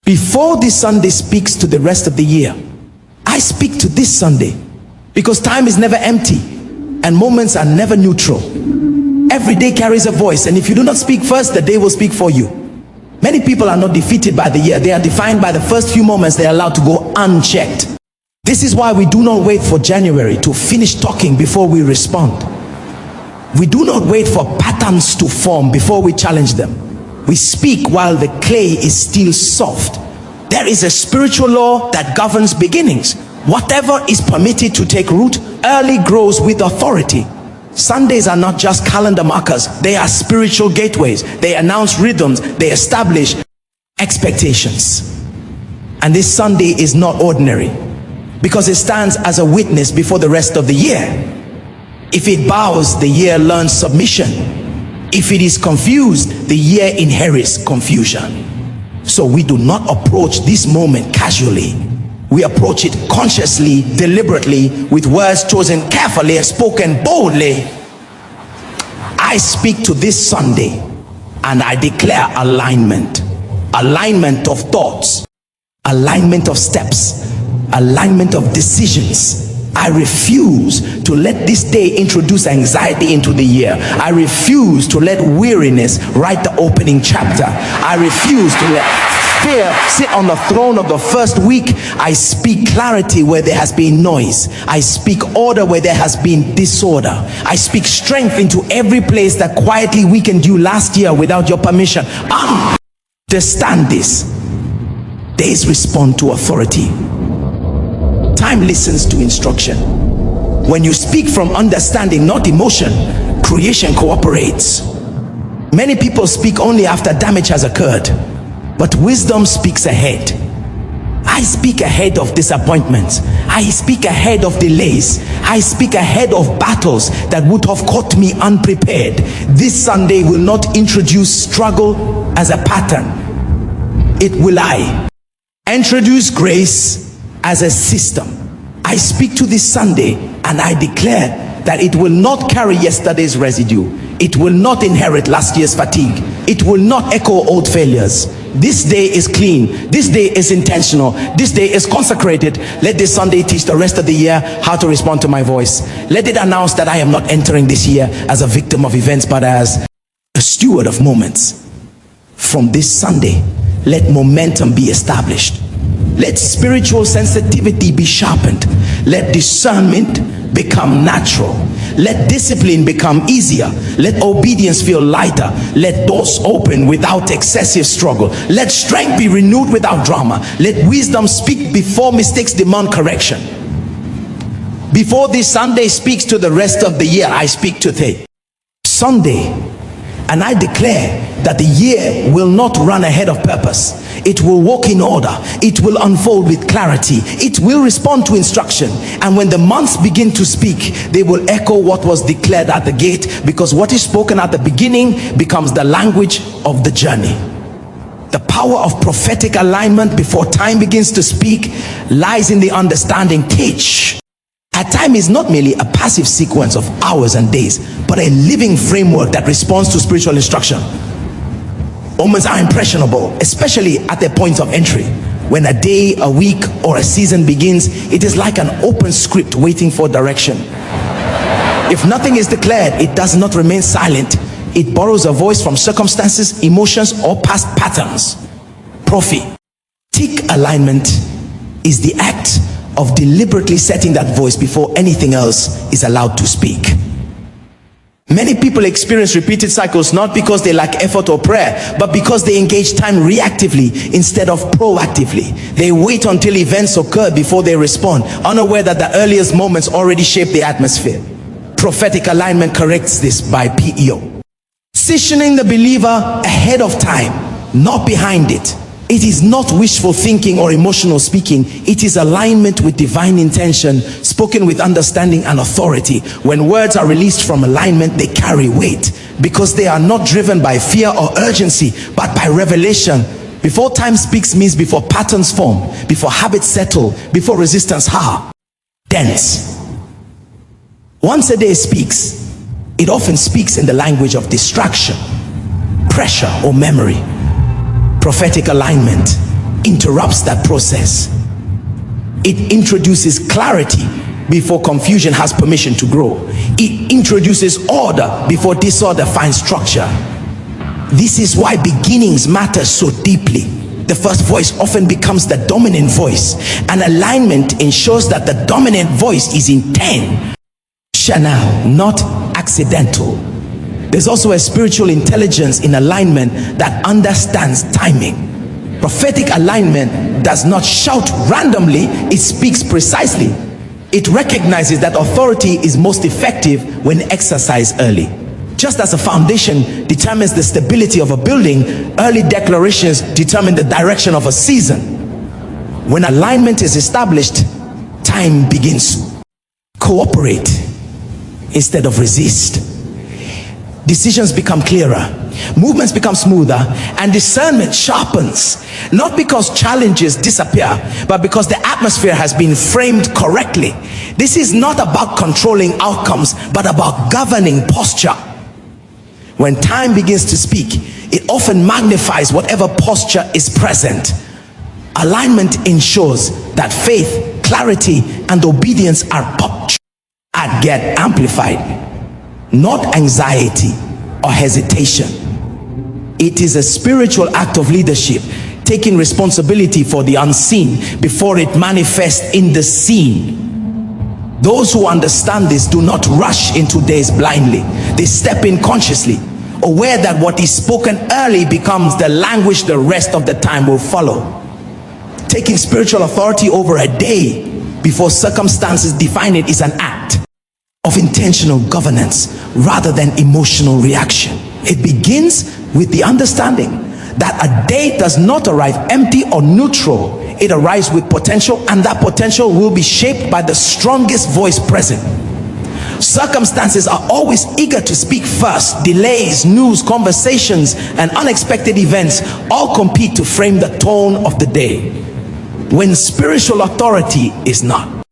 Before this Sunday speaks to the rest of the year, I speak to this Sunday, because time is never empty and moments are never neutral. Every day carries a voice, and if you do not speak first, the day will speak for you. Many people are not defeated by the year. They are defined by the first few moments they are allowed to go unchecked. This is why we do not wait for January to finish talking before we respond. We do not wait for patterns to form before we challenge them. We speak while the clay is still soft. There is a spiritual law that governs beginnings. Whatever is permitted to take root early grows with authority. Sundays are not just calendar markers. They are spiritual gateways. They announce rhythms. They establish expectations. And this Sunday is not ordinary, because it stands as a witness before the rest of the year. If it bows, the year learns submission. If it is confused, the year inherits confusion. So we do not approach this moment casually. We approach it consciously, deliberately, with words chosen carefully and spoken boldly. I speak to this Sunday and I declare alignment. Alignment of thoughts, alignment of steps, alignment of decisions. I refuse to let this day introduce anxiety into the year. I refuse to let weariness write the opening chapter. I refuse to let fear sit on the throne of the first week. I speak clarity where there has been noise. I speak order where there has been disorder. I speak strength into every place that quietly weakened you last year without your permission. Understand this. Days respond to authority. Time listens to instruction. When you speak from understanding, not emotion, creation cooperates. Many people speak only after damage has occurred, but wisdom speaks ahead. I speak ahead of disappointments. I speak ahead of delays. I speak ahead of battles that would have caught me unprepared. This Sunday will not introduce struggle as a pattern. It will introduce grace as a system. I speak to this Sunday and I declare that it will not carry yesterday's residue. It will not inherit last year's fatigue. It will not echo old failures. This day is clean. This day is intentional. This day is consecrated. Let this Sunday teach the rest of the year how to respond to my voice. Let it announce that I am not entering this year as a victim of events, but as a steward of moments. From this Sunday, let momentum be established. Let spiritual sensitivity be sharpened. Let discernment become natural. Let discipline become easier. Let obedience feel lighter. Let doors open without excessive struggle. Let strength be renewed without drama. Let wisdom speak before mistakes demand correction. Before this Sunday speaks to the rest of the year, I speak today, Sunday, and I declare that the year will not run ahead of purpose. It will walk in order. It will unfold with clarity. It will respond to instruction. And when the months begin to speak, they will echo what was declared at the gate, because what is spoken at the beginning becomes the language of the journey. The power of prophetic alignment before time begins to speak lies in the understanding. Teach. A time is not merely a passive sequence of hours and days, but a living framework that responds to spiritual instruction. Moments are impressionable, especially at their point of entry. When a day, a week, or a season begins, it is like an open script waiting for direction. If nothing is declared, it does not remain silent. It borrows a voice from circumstances, emotions, or past patterns. Prophetic alignment is the act of deliberately setting that voice before anything else is allowed to speak. Many people experience repeated cycles not because they lack effort or prayer, but because they engage time reactively instead of proactively. They wait until events occur before they respond, unaware that the earliest moments already shape the atmosphere. Prophetic alignment corrects this by PEO. Positioning the believer ahead of time, not behind it. It is not wishful thinking or emotional speaking. It is alignment with divine intention, spoken with understanding and authority. When words are released from alignment, they carry weight, because they are not driven by fear or urgency, but by revelation. Before time speaks means before patterns form, before habits settle, before resistance dense. Once a day speaks, it often speaks in the language of distraction, pressure, or memory. Prophetic alignment interrupts that process. It introduces clarity before confusion has permission to grow. It introduces order before disorder finds structure. This is why beginnings matter so deeply. The first voice often becomes the dominant voice, and alignment ensures that the dominant voice is intentional, not accidental. There's also a spiritual intelligence in alignment that understands timing. Prophetic alignment does not shout randomly, it speaks precisely. It recognizes that authority is most effective when exercised early. Just as a foundation determines the stability of a building, early declarations determine the direction of a season. When alignment is established, time begins to cooperate instead of resist. Decisions become clearer, movements become smoother, and discernment sharpens. Not because challenges disappear, but because the atmosphere has been framed correctly. This is not about controlling outcomes, but about governing posture. When time begins to speak, it often magnifies whatever posture is present. Alignment ensures that faith, clarity, and obedience are and get amplified. Not anxiety or hesitation. It is a spiritual act of leadership, taking responsibility for the unseen before it manifests in the seen. Those who understand this do not rush into days blindly. They step in consciously, aware that what is spoken early becomes the language the rest of the time will follow. Taking spiritual authority over a day before circumstances define it is an act of intentional governance rather than emotional reaction. It begins with the understanding that a day does not arrive empty or neutral. It arrives with potential, and that potential will be shaped by the strongest voice present. Circumstances are always eager to speak first. Delays, news, conversations, and unexpected events all compete to frame the tone of the day. When spiritual authority is not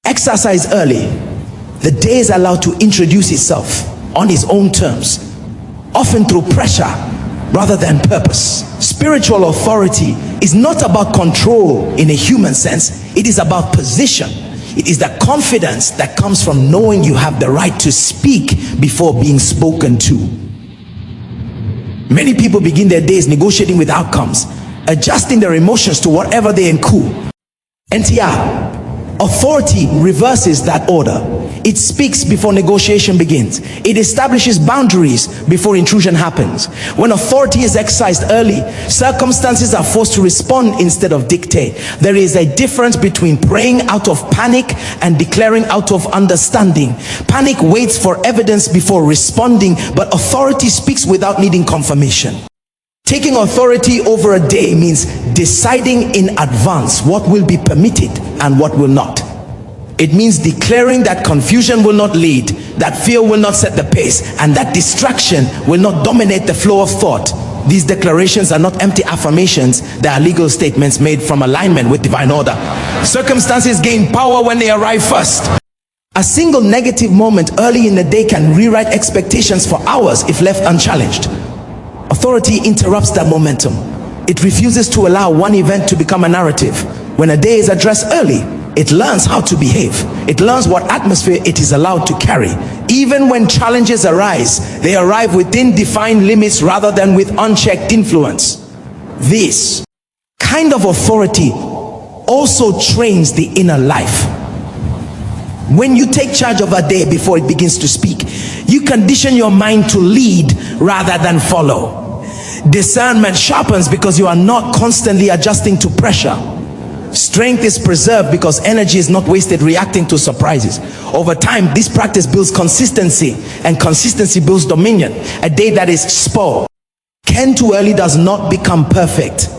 exercised early, the day is allowed to introduce itself on its own terms, often through pressure rather than purpose. Spiritual authority is not about control in a human sense. It is about position. It is the confidence that comes from knowing you have the right to speak before being spoken to. Many people begin their days negotiating with outcomes, adjusting their emotions to whatever they incur. NTR. Authority reverses that order. It speaks before negotiation begins. It establishes boundaries before intrusion happens. When authority is exercised early, circumstances are forced to respond instead of dictate. There is a difference between praying out of panic and declaring out of understanding. Panic waits for evidence before responding, but authority speaks without needing confirmation. Taking authority over a day means deciding in advance what will be permitted and what will not. It means declaring that confusion will not lead, that fear will not set the pace, and that distraction will not dominate the flow of thought. These declarations are not empty affirmations. They are legal statements made from alignment with divine order. Circumstances gain power when they arrive first. A single negative moment early in the day can rewrite expectations for hours if left unchallenged. Authority interrupts that momentum. It refuses to allow one event to become a narrative. When a day is addressed early, it learns how to behave. It learns what atmosphere it is allowed to carry. Even when challenges arise, they arrive within defined limits rather than with unchecked influence. This kind of authority also trains the inner life. When you take charge of a day before it begins to speak, you condition your mind to lead rather than follow. Discernment sharpens because you are not constantly adjusting to pressure. Strength is preserved because energy is not wasted reacting to surprises. Over time, this practice builds consistency, and consistency builds dominion. A day that is spoiled, too early, does not become perfect,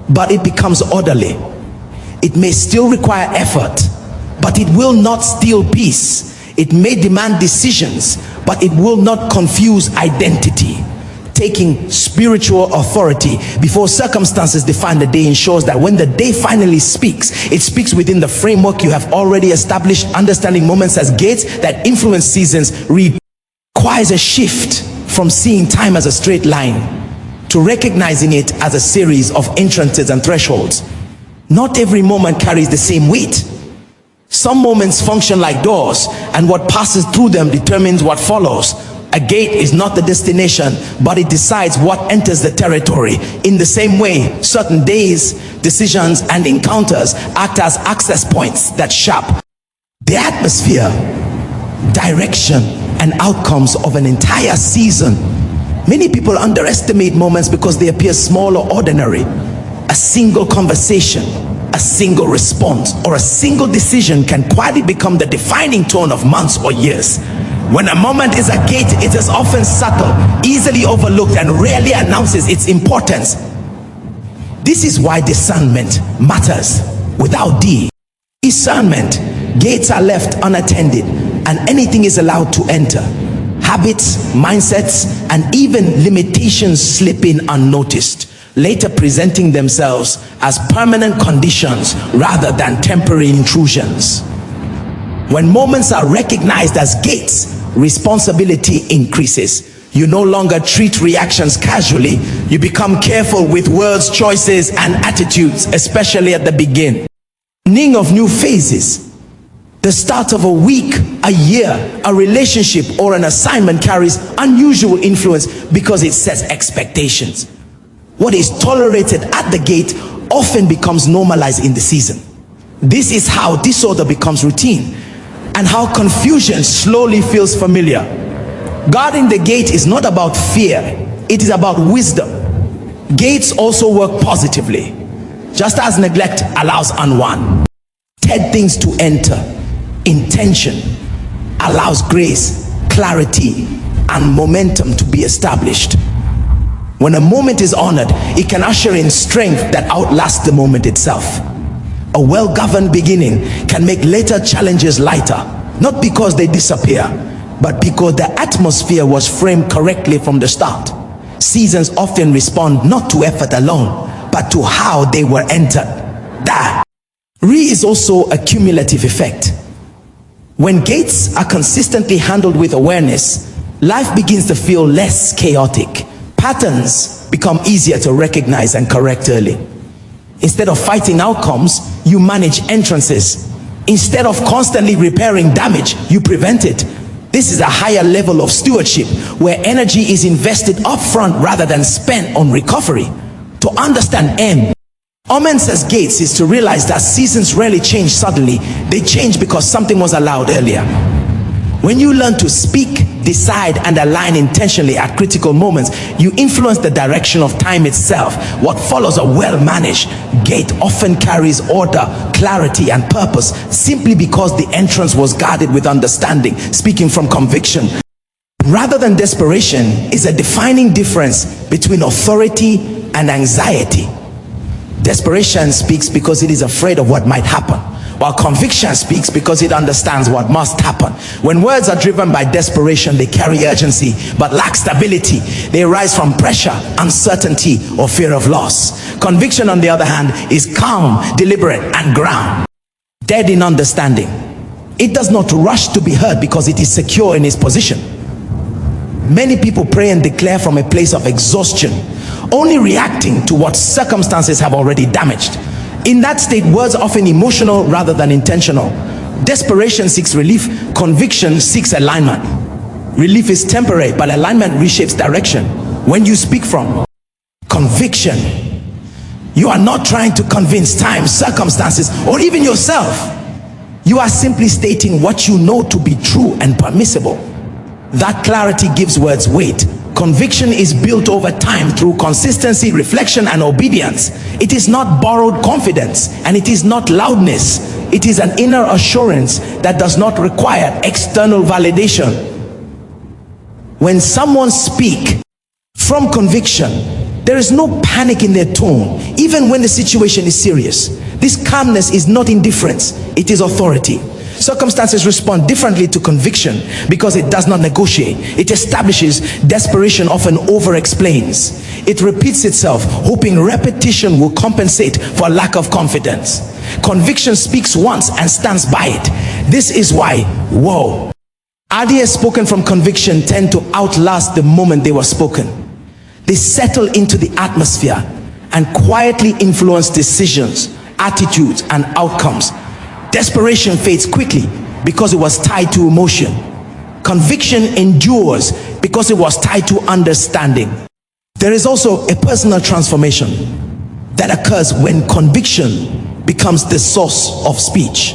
but it becomes orderly. It may still require effort, but it will not steal peace. It may demand decisions, but it will not confuse identity. Taking spiritual authority before circumstances define the day ensures that when the day finally speaks, it speaks within the framework you have already established. Understanding moments as gates that influence seasons requires a shift from seeing time as a straight line to recognizing it as a series of entrances and thresholds. Not every moment carries the same weight. Some moments function like doors, and what passes through them determines what follows. A gate is not the destination, but it decides what enters the territory. In the same way, certain days, decisions, and encounters act as access points that shape the atmosphere, direction, and outcomes of an entire season. Many people underestimate moments because they appear small or ordinary. A single conversation, a single response, or a single decision can quietly become the defining tone of months or years. When a moment is a gate, it is often subtle, easily overlooked, and rarely announces its importance. This is why discernment matters. Without discernment, gates are left unattended, and anything is allowed to enter. Habits, mindsets, and even limitations slip in unnoticed, later presenting themselves as permanent conditions rather than temporary intrusions. When moments are recognized as gates, responsibility increases. You no longer treat reactions casually. You become careful with words, choices, and attitudes, especially at the beginning of new phases. The start of a week, a year, a relationship, or an assignment carries unusual influence because it sets expectations. What is tolerated at the gate often becomes normalized in the season. This is how disorder becomes routine, and how confusion slowly feels familiar. Guarding the gate is not about fear, it is about wisdom. Gates also work positively. Just as neglect allows unwanted things to enter, intention allows grace, clarity, and momentum to be established. When a moment is honored, it can usher in strength that outlasts the moment itself. A well-governed beginning can make later challenges lighter, not because they disappear, but because the atmosphere was framed correctly from the start. Seasons often respond not to effort alone, but to how they were entered. That is also a cumulative effect. When gates are consistently handled with awareness, life begins to feel less chaotic. Patterns become easier to recognize and correct early. Instead of fighting outcomes, you manage entrances. Instead of constantly repairing damage, you prevent it. This is a higher level of stewardship, where energy is invested upfront rather than spent on recovery. To understand Omens as gates is to realize that seasons rarely change suddenly. They change because something was allowed earlier. When you learn to speak, decide, and align intentionally at critical moments, you influence the direction of time itself. What follows a well-managed gate often carries order, clarity, and purpose, simply because the entrance was guarded with understanding. Speaking from conviction rather than desperation is a defining difference between authority and anxiety. Desperation speaks because it is afraid of what might happen, while conviction speaks because it understands what must happen. When words are driven by desperation, they carry urgency but lack stability. They arise from pressure, uncertainty, or fear of loss. Conviction, on the other hand, is calm, deliberate, and grounded in understanding. It does not rush to be heard because it is secure in its position. Many people pray and declare from a place of exhaustion, only reacting to what circumstances have already damaged. In that state, words are often emotional rather than intentional. Desperation seeks relief, conviction seeks alignment. Relief is temporary, but alignment reshapes direction. When you speak from conviction, you are not trying to convince time, circumstances, or even yourself. You are simply stating what you know to be true and permissible. That clarity gives words weight. Conviction is built over time through consistency, reflection, and obedience. It is not borrowed confidence, and it is not loudness. It is an inner assurance that does not require external validation. When someone speaks from conviction, there is no panic in their tone, even when the situation is serious. This calmness is not indifference, it is authority. Circumstances respond differently to conviction because it does not negotiate. It establishes. Desperation often over-explains. It repeats itself, hoping repetition will compensate for a lack of confidence. Conviction speaks once and stands by it. This is why, ideas spoken from conviction tend to outlast the moment they were spoken. They settle into the atmosphere and quietly influence decisions, attitudes, and outcomes. Desperation fades quickly because it was tied to emotion. Conviction endures because it was tied to understanding. There is also a personal transformation that occurs when conviction becomes the source of speech.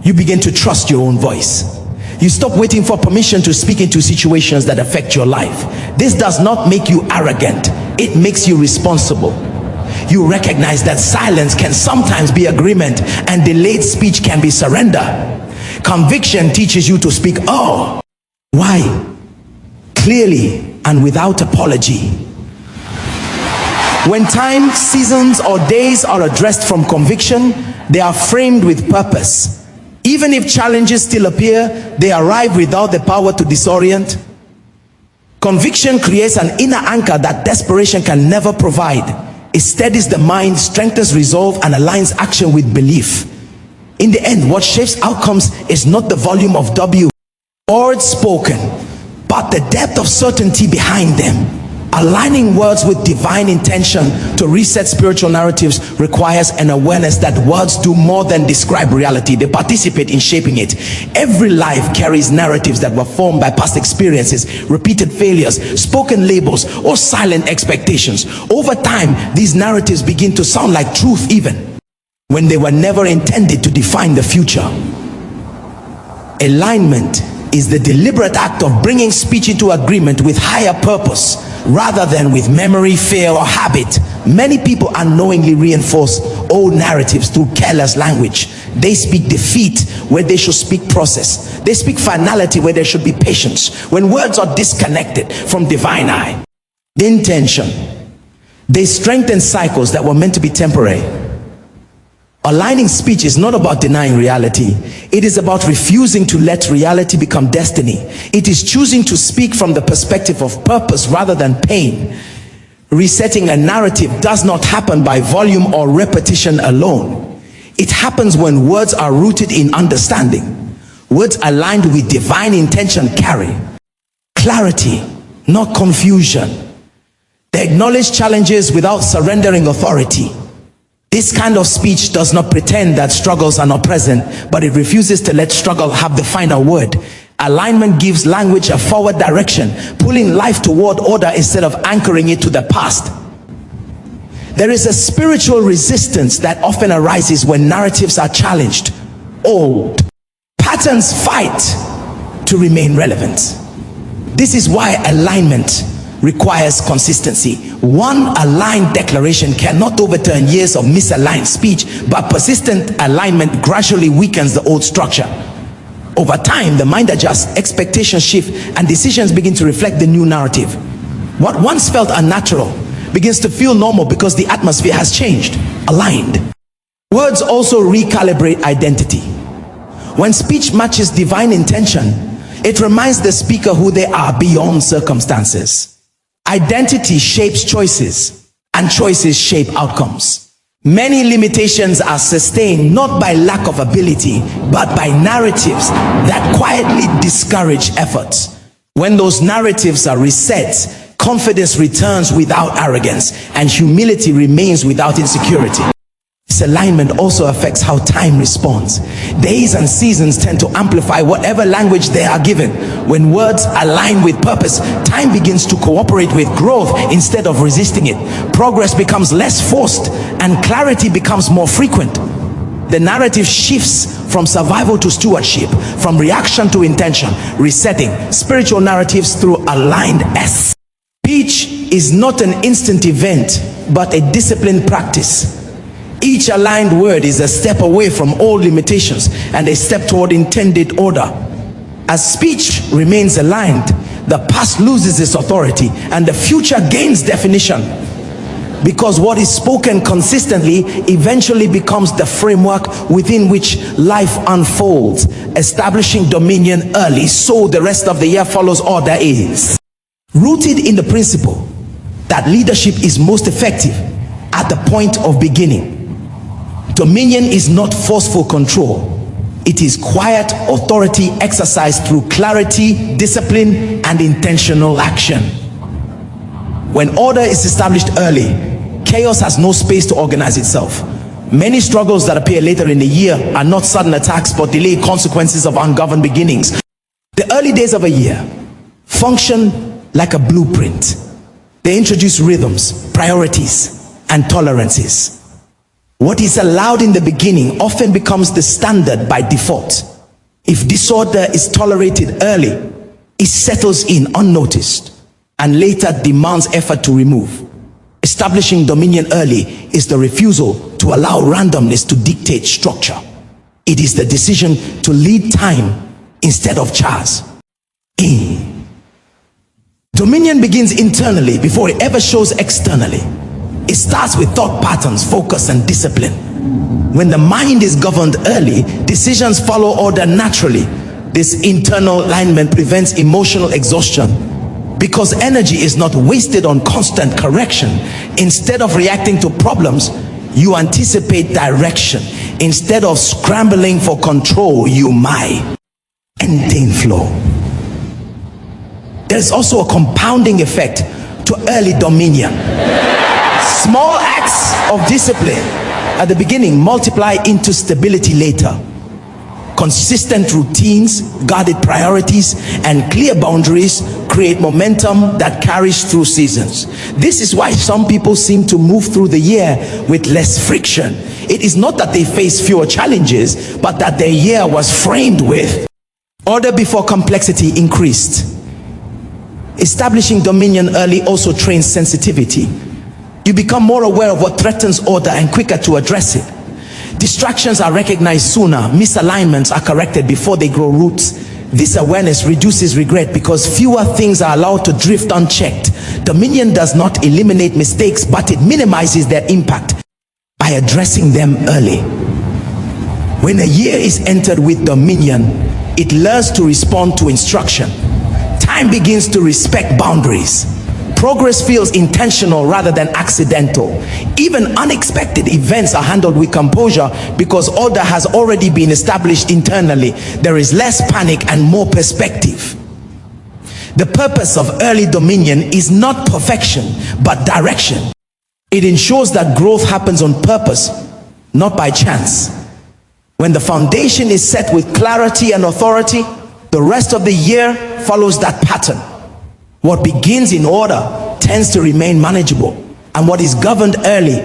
You begin to trust your own voice. You stop waiting for permission to speak into situations that affect your life. This does not make you arrogant. It makes you responsible. You recognize that silence can sometimes be agreement and delayed speech can be surrender. Conviction teaches you to speak why? Clearly and without apology. When time, seasons, or days are addressed from conviction, they are framed with purpose. Even if challenges still appear, they arrive without the power to disorient. Conviction creates an inner anchor that desperation can never provide. It steadies the mind, strengthens resolve, and aligns action with belief. In the end, what shapes outcomes is not the volume of words spoken, but the depth of certainty behind them. Aligning words with divine intention to reset spiritual narratives requires an awareness that words do more than describe reality. They participate in shaping it. Every life carries narratives that were formed by past experiences, repeated failures, spoken labels, or silent expectations. Over time, these narratives begin to sound like truth even when they were never intended to define the future. Alignment is the deliberate act of bringing speech into agreement with higher purpose rather than with memory, fear, or habit. Many people unknowingly reinforce old narratives through careless language. They speak defeat where they should speak process. They speak finality where there should be patience. When words are disconnected from divine intention, they strengthen cycles that were meant to be temporary. Aligning speech is not about denying reality. It is about refusing to let reality become destiny. It is choosing to speak from the perspective of purpose rather than pain. Resetting a narrative does not happen by volume or repetition alone. It happens when words are rooted in understanding. Words aligned with divine intention carry clarity, not confusion. They acknowledge challenges without surrendering authority. This kind of speech does not pretend that struggles are not present, but it refuses to let struggle have the final word. Alignment gives language a forward direction, pulling life toward order instead of anchoring it to the past. There is a spiritual resistance that often arises when narratives are challenged. Old patterns fight to remain relevant. This is why alignment requires consistency. One aligned declaration cannot overturn years of misaligned speech, but persistent alignment gradually weakens the old structure. Over time, the mind adjusts, expectations shift, and decisions begin to reflect the new narrative. What once felt unnatural begins to feel normal because the atmosphere has changed. Aligned. Words also recalibrate identity. When speech matches divine intention, it reminds the speaker who they are beyond circumstances. Identity shapes choices, and choices shape outcomes. Many limitations are sustained not by lack of ability, but by narratives that quietly discourage efforts. When those narratives are reset, confidence returns without arrogance, and humility remains without insecurity. This alignment also affects how time responds. Days and seasons tend to amplify whatever language they are given. When words align with purpose, time begins to cooperate with growth instead of resisting it. Progress becomes less forced and clarity becomes more frequent. The narrative shifts from survival to stewardship, from reaction to intention, resetting spiritual narratives through aligned S. Speech is not an instant event, but a disciplined practice. Each aligned word is a step away from old limitations and a step toward intended order. As speech remains aligned, the past loses its authority and the future gains definition. Because what is spoken consistently eventually becomes the framework within which life unfolds, establishing dominion early so the rest of the year follows order is. Rooted in the principle that leadership is most effective at the point of beginning. Dominion is not forceful control. It is quiet authority exercised through clarity, discipline, and intentional action. When order is established early, chaos has no space to organize itself. Many struggles that appear later in the year are not sudden attacks but delayed consequences of ungoverned beginnings. The early days of a year function like a blueprint. They introduce rhythms, priorities, and tolerances. What is allowed in the beginning often becomes the standard by default. If disorder is tolerated early, it settles in unnoticed and later demands effort to remove. Establishing dominion early is the refusal to allow randomness to dictate structure. It is the decision to lead time instead of chance. Dominion begins internally before it ever shows externally. It starts with thought patterns, focus, and discipline. When the mind is governed early, decisions follow order naturally. This internal alignment prevents emotional exhaustion because energy is not wasted on constant correction. Instead of reacting to problems, you anticipate direction. Instead of scrambling for control, you maintain flow. There's also a compounding effect to early dominion. Small acts of discipline at the beginning multiply into stability later. Consistent routines, guarded priorities, and clear boundaries create momentum that carries through seasons. This is why some people seem to move through the year with less friction. It is not that they face fewer challenges, but that their year was framed with order before complexity increased. Establishing dominion early also trains sensitivity. You become more aware of what threatens order and quicker to address it. Distractions are recognized sooner. Misalignments are corrected before they grow roots. This awareness reduces regret because fewer things are allowed to drift unchecked. Dominion does not eliminate mistakes, but it minimizes their impact by addressing them early. When a year is entered with dominion, it learns to respond to instruction. Time begins to respect boundaries. Progress feels intentional rather than accidental. Even unexpected events are handled with composure because order has already been established internally. There is less panic and more perspective. The purpose of early dominion is not perfection, but direction. It ensures that growth happens on purpose, not by chance. When the foundation is set with clarity and authority, the rest of the year follows that pattern. What begins in order tends to remain manageable, and what is governed early